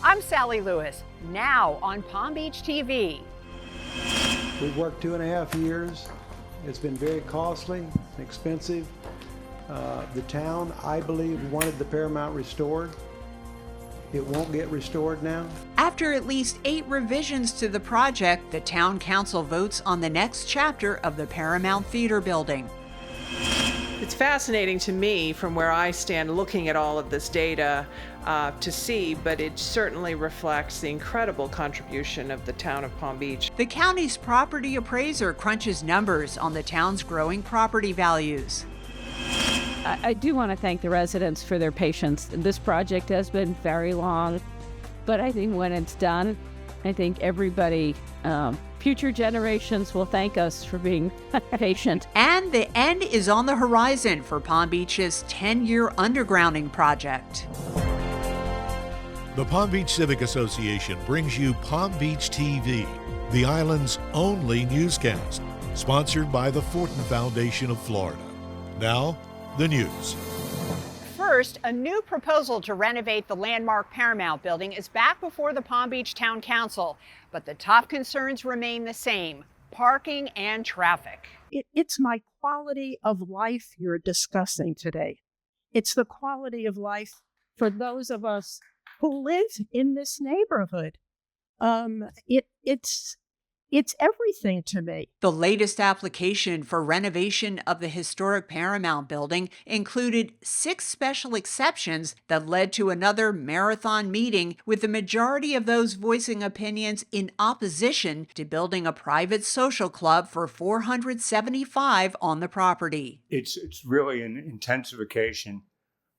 I'm Sally Lewis, now on Palm Beach TV. We've worked 2.5 years. It's been very costly, expensive. The town, I believe, wanted the Paramount restored. It won't get restored now. After at least 8 revisions to the project, the town council votes on the next chapter of the Paramount Theatre building. It's fascinating to me from where I stand looking at all of this data to see, but it certainly reflects the incredible contribution of the town of Palm Beach. The county's property appraiser crunches numbers on the town's growing property values. I do want to thank the residents for their patience. This project has been very long, but I think when it's done, I think everybody, future generations will thank us for being patient. And the end is on the horizon for Palm Beach's 10-year undergrounding project. The Palm Beach Civic Association brings you Palm Beach TV, the island's only newscast, sponsored by the Fortin Foundation of Florida. Now, the news. First, a new proposal to renovate the landmark Paramount building is back before the Palm Beach Town Council, but the top concerns remain the same: parking and traffic. It's my quality of life you're discussing today. It's the quality of life for those of us who live in this neighborhood. It's everything to me. The latest application for renovation of the historic Paramount building included 6 special exceptions that led to another marathon meeting, with the majority of those voicing opinions in opposition to building a private social club for $475 on the property. It's really an intensification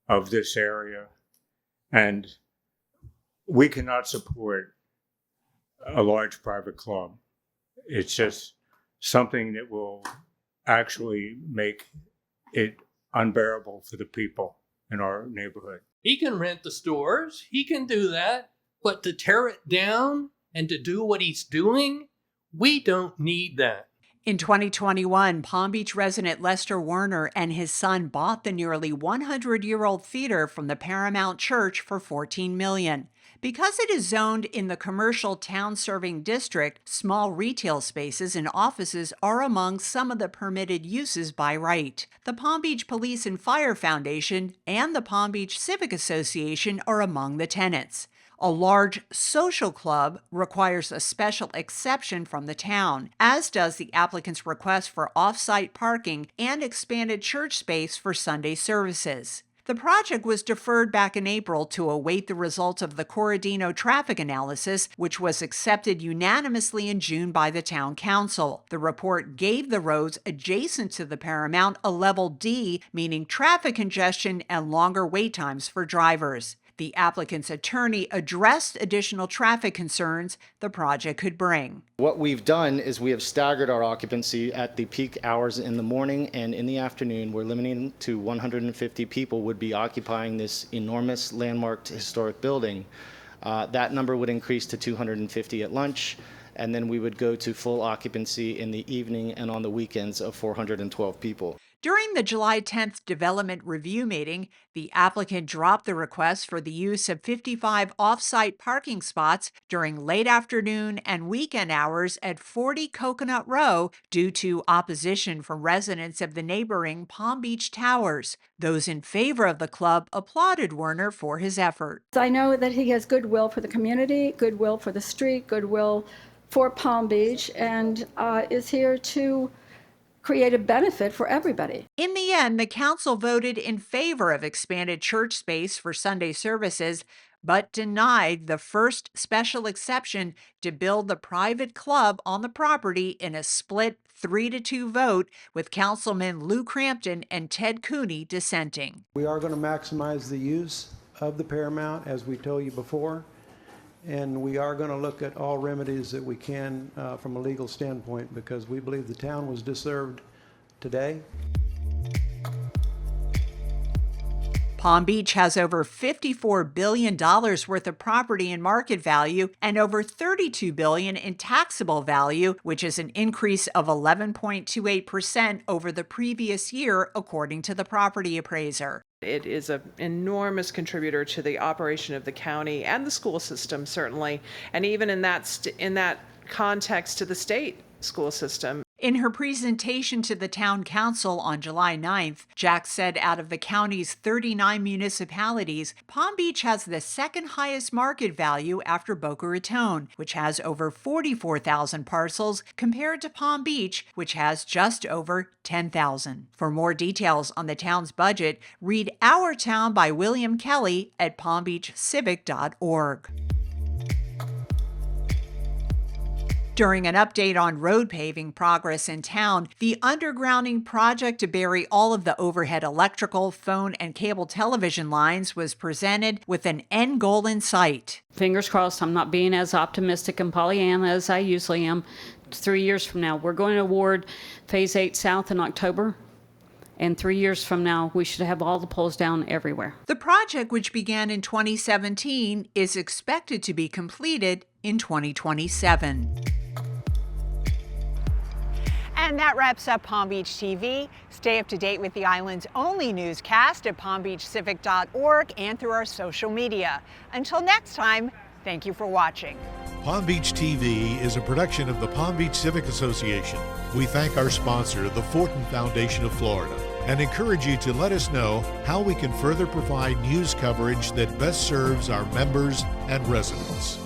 of this area, and we cannot support a large private club. It's just something that will actually make it unbearable for the people in our neighborhood. He can rent the stores, he can do that, but to tear it down and to do what he's doing, we don't need that. In 2021, Palm Beach resident Lester Werner and his son bought the nearly 100-year-old theater from the Paramount Church for $14 million. Because it is zoned in the commercial town-serving district, small retail spaces and offices are among some of the permitted uses by right. The Palm Beach Police and Fire Foundation and the Palm Beach Civic Association are among the tenants. A large social club requires a special exception from the town, as does the applicant's request for off-site parking and expanded church space for Sunday services. The project was deferred back in April to await the results of the Corradino traffic analysis, which was accepted unanimously in June by the town council. The report gave the roads adjacent to the Paramount a level D, meaning traffic congestion and longer wait times for drivers. The applicant's attorney addressed additional traffic concerns the project could bring. What we've done is we have staggered our occupancy at the peak hours in the morning and in the afternoon. We're limiting to 150 people would be occupying this enormous landmarked historic building. That number would increase to 250 at lunch, and then we would go to full occupancy in the evening and on the weekends of 412 people. During the July 10th development review meeting, the applicant dropped the request for the use of 55 off-site parking spots during late afternoon and weekend hours at 40 Coconut Row due to opposition from residents of the neighboring Palm Beach Towers. Those in favor of the club applauded Werner for his effort. I know that he has goodwill for the community, goodwill for the street, goodwill for Palm Beach, and is here to create a benefit for everybody. In the end, the council voted in favor of expanded church space for Sunday services, but denied the first special exception to build the private club on the property in a split 3-2 vote, with Councilman Lou Crampton and Ted Cooney dissenting. We are going to maximize the use of the Paramount, as we told you before, and we are going to look at all remedies that we can from a legal standpoint, because we believe the town was deserved today. Palm Beach has over $54 billion worth of property in market value and over $32 billion in taxable value, which is an increase of 11.28% over the previous year, according to the property appraiser. It is an enormous contributor to the operation of the county and the school system, certainly, and even in that context to the state school system. In her presentation to the town council on July 9th, Jack said out of the county's 39 municipalities, Palm Beach has the second highest market value after Boca Raton, which has over 44,000 parcels, compared to Palm Beach, which has just over 10,000. For more details on the town's budget, read Our Town by William Kelly at palmbeachcivic.org. During an update on road paving progress in town, the undergrounding project to bury all of the overhead electrical, phone, and cable television lines was presented with an end goal in sight. Fingers crossed, I'm not being as optimistic and Pollyanna as I usually am. 3 years from now, we're going to award Phase 8 South in October. And 3 years from now, we should have all the poles down everywhere. The project, which began in 2017, is expected to be completed in 2027. And that wraps up Palm Beach TV. Stay up to date with the island's only newscast at palmbeachcivic.org and through our social media. Until next time, thank you for watching. Palm Beach TV is a production of the Palm Beach Civic Association. We thank our sponsor, the Fortin Foundation of Florida, and encourage you to let us know how we can further provide news coverage that best serves our members and residents.